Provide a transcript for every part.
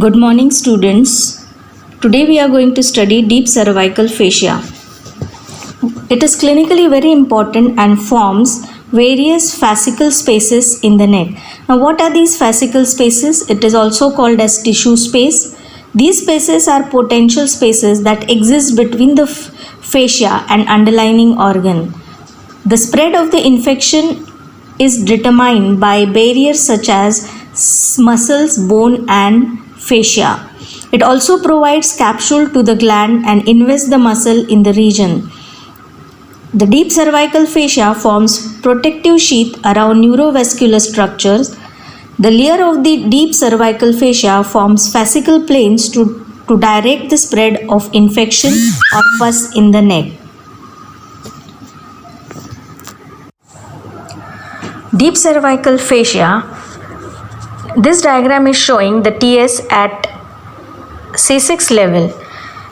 Good morning, students. Today we are going to study deep cervical fascia. It is clinically very important and forms various fascicle spaces in the neck. Now, what are these fascicle spaces? It is also called as tissue space. These spaces are potential spaces that exist between the fascia and underlying organ. The spread of the infection is determined by barriers such as muscles, bone, and fascia. It also provides capsule to the gland and invests the muscle in the region. The deep cervical fascia forms protective sheath around neurovascular structures. The layer of the deep cervical fascia forms fascicle planes to direct the spread of infection or pus in the neck. Deep cervical fascia. This diagram is showing the TS at C6 level.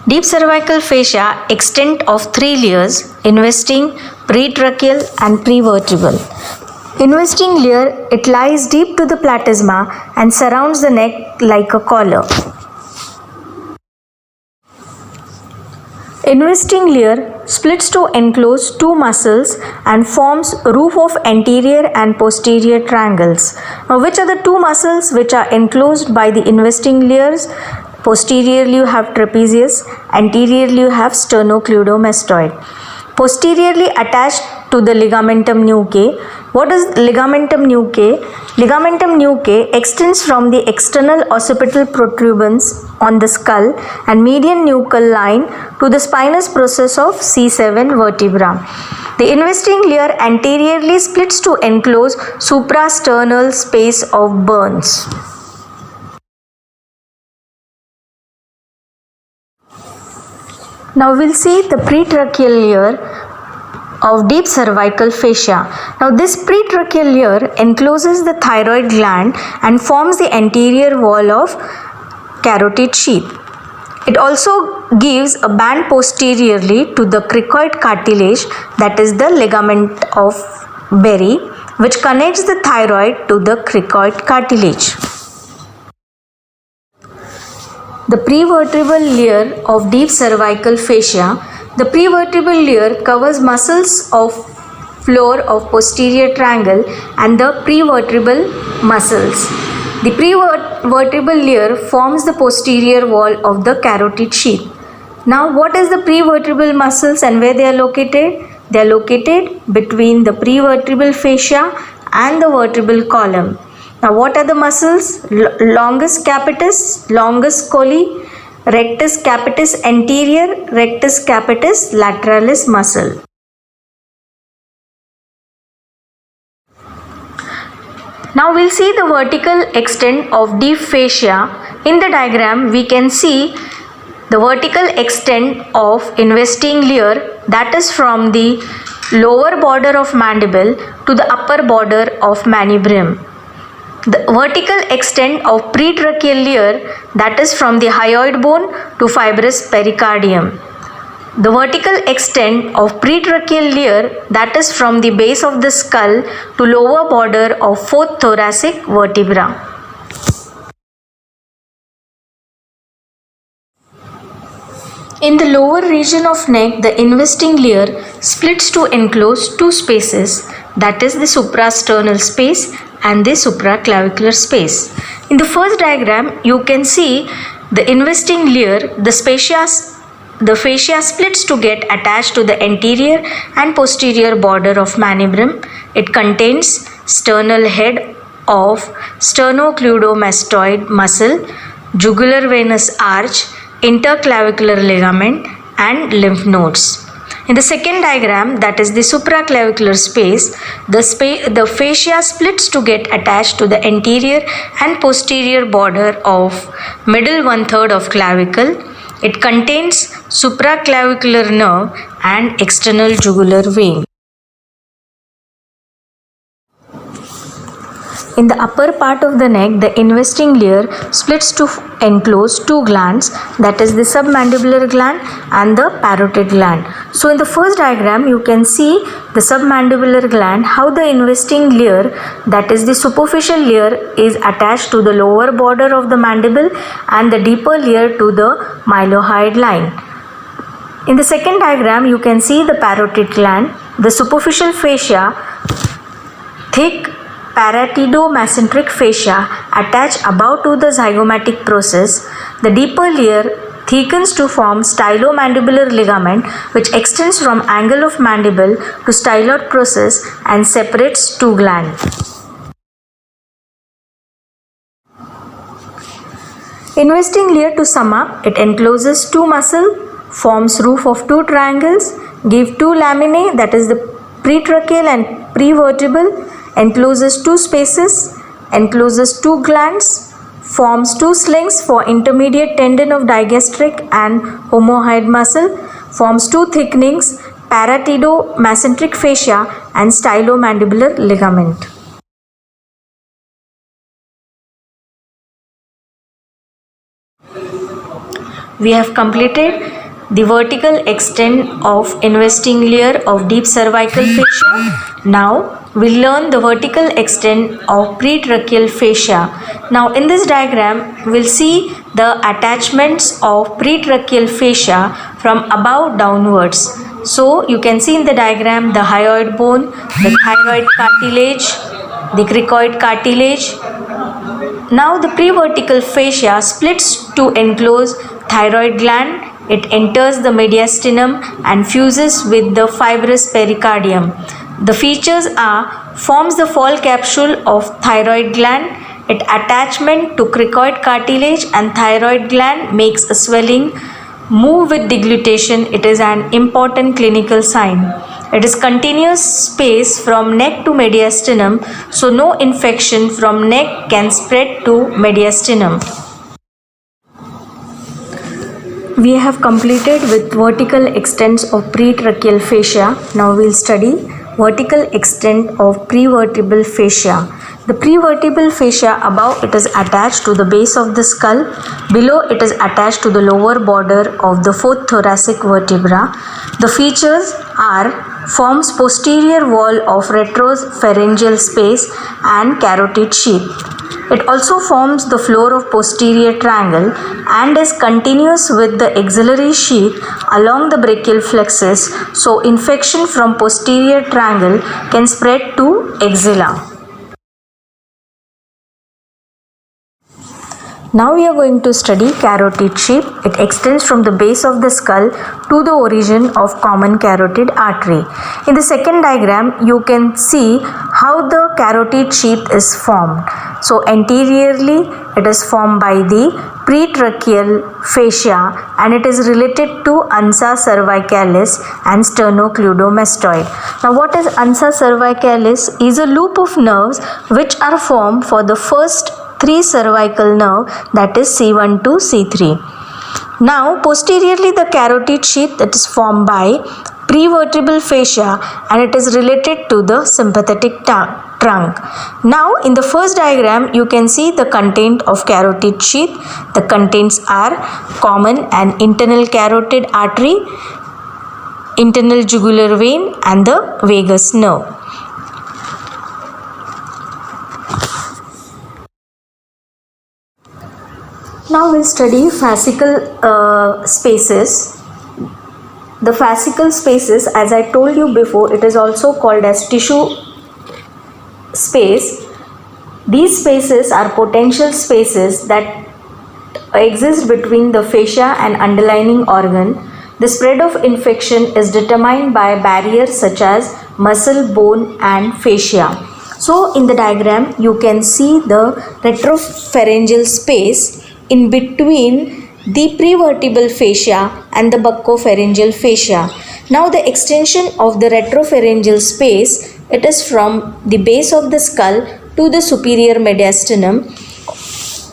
Deep cervical fascia extent of 3 layers: investing, pretracheal and prevertebral. Investing layer, it lies deep to the platysma and surrounds the neck like a collar. Investing layer splits to enclose two muscles and forms roof of anterior and posterior triangles. Now, which are the two muscles which are enclosed by the investing layers? Posteriorly you have trapezius, anteriorly you have sternocleidomastoid. Posteriorly attached to the ligamentum nuchae. What is ligamentum nuchae? Ligamentum nuchae extends from the external occipital protuberance on the skull and median nuchal line to the spinous process of C7 vertebra. The investing layer anteriorly splits to enclose suprasternal space of Burns. Now we'll see the pretracheal layer of deep cervical fascia. Now this pretracheal layer encloses the thyroid gland and forms the anterior wall of carotid sheath. It also gives a band posteriorly to the cricoid cartilage, that is the ligament of Berry, which connects the thyroid to the cricoid cartilage. The prevertebral layer of deep cervical fascia. The prevertebral layer covers muscles of floor of posterior triangle and the prevertebral muscles. The prevertebral layer forms the posterior wall of the carotid sheath. Now, what is the prevertebral muscles and where they are located? They are located between the prevertebral fascia and the vertebral column. Now, what are the muscles? Longus capitis, longus colli, rectus capitis anterior, rectus capitis lateralis muscle. Now we'll see the vertical extent of deep fascia. In the diagram, we can see the vertical extent of investing layer, that is from the lower border of mandible to the upper border of manubrium. The vertical extent of pretracheal layer, that is from the hyoid bone to fibrous pericardium. The vertical extent of pretracheal layer, that is from the base of the skull to lower border of fourth thoracic vertebra. In the lower region of neck, the investing layer splits to enclose two spaces, that is the suprasternal space and the supraclavicular space. In the first diagram, you can see the investing layer, the fascia splits to get attached to the anterior and posterior border of manubrium. It contains sternal head of sternocleidomastoid muscle, jugular venous arch, interclavicular ligament and lymph nodes. In the second diagram, that is the supraclavicular space, the fascia splits to get attached to the anterior and posterior border of middle 1/3 of clavicle. It contains supraclavicular nerve and external jugular vein. In the upper part of the neck, the investing layer splits to enclose two glands, that is the submandibular gland and the parotid gland. So in the first diagram, you can see the submandibular gland, how the investing layer, that is the superficial layer, is attached to the lower border of the mandible and the deeper layer to the mylohyoid line. In the second diagram, you can see the parotid gland, the superficial fascia, thick paratidomesenteric fascia attached above to the zygomatic process. The deeper layer thickens to form stylomandibular ligament, which extends from angle of mandible to styloid process and separates two glands. Investing layer, to sum up, it encloses two muscles, forms roof of two triangles, give two laminae, that is the pretracheal and prevertebral, encloses two spaces, encloses two glands, forms two slings for intermediate tendon of digastric and homohyoid muscle, forms two thickenings, paratidomesenteric fascia and stylomandibular ligament. We have completed the vertical extent of investing layer of deep cervical fascia. Now we'll learn the vertical extent of pretracheal fascia. Now in this diagram, we'll see the attachments of pretracheal fascia from above downwards. So you can see in the diagram the hyoid bone, the thyroid cartilage, the cricoid cartilage. Now the prevertical fascia splits to enclose thyroid gland. It enters the mediastinum and fuses with the fibrous pericardium. The features are: forms the fall capsule of thyroid gland, its attachment to cricoid cartilage and thyroid gland makes a swelling, move with deglutition. It is an important clinical sign. It is continuous space from neck to mediastinum, so no infection from neck can spread to mediastinum. We have completed with vertical extents of pretracheal fascia. Now we will study vertical extent of prevertebral fascia. The prevertebral fascia, above it is attached to the base of the skull, below it is attached to the lower border of the fourth thoracic vertebra. The features are: forms posterior wall of retropharyngeal space and carotid sheath. It also forms the floor of posterior triangle and is continuous with the axillary sheath along the brachial plexus, so infection from posterior triangle can spread to axilla. Now we are going to study carotid sheath. It extends from the base of the skull to the origin of common carotid artery. In the second diagram, you can see how the carotid sheath is formed. So anteriorly, it is formed by the pretracheal fascia and it is related to ansa cervicalis and sternocleidomastoid. Now what is ansa cervicalis? Is a loop of nerves which are formed for the first three cervical nerve, that is C1 to C3. Now posteriorly, the carotid sheath that is formed by prevertebral fascia and it is related to the sympathetic trunk. Now in the first diagram, you can see the content of carotid sheath. The contents are common and internal carotid artery, internal jugular vein and the vagus nerve. Now we'll study fascicle spaces. The fascicle spaces, as I told you before, it is also called as tissue space. These spaces are potential spaces that exist between the fascia and underlying organ. The spread of infection is determined by barriers such as muscle, bone and fascia. So in the diagram, you can see the retropharyngeal space in between the prevertebral fascia and the buccopharyngeal fascia. Now the extension of the retropharyngeal space, it is from the base of the skull to the superior mediastinum,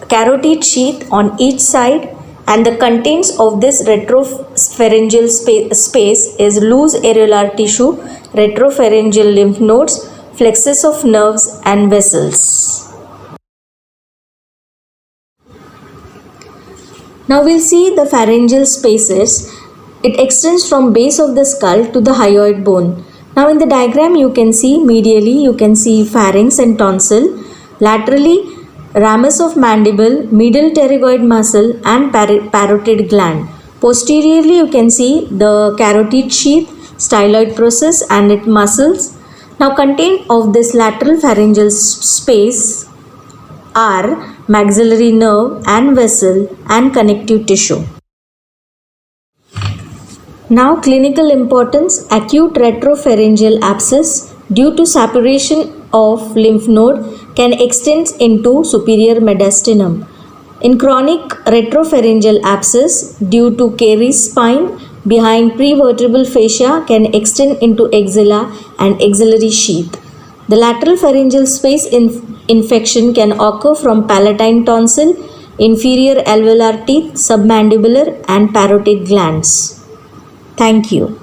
carotid sheath on each side, and the contents of this retropharyngeal space is loose areolar tissue, retropharyngeal lymph nodes, plexus of nerves and vessels. Now we'll see the pharyngeal spaces. It extends from base of the skull to the hyoid bone. Now in the diagram you can see medially you can see pharynx and tonsil, laterally ramus of mandible, middle pterygoid muscle and parotid gland. Posteriorly you can see the carotid sheath, styloid process and its muscles. Now contained of this lateral pharyngeal space are maxillary nerve and vessel and connective tissue. Now clinical importance: acute retropharyngeal abscess due to suppuration of lymph node can extend into superior mediastinum. In chronic retropharyngeal abscess due to caries spine behind prevertebral fascia can extend into axilla and axillary sheath. The lateral pharyngeal space infection can occur from palatine tonsil, inferior alveolar teeth, submandibular and parotid glands. Thank you.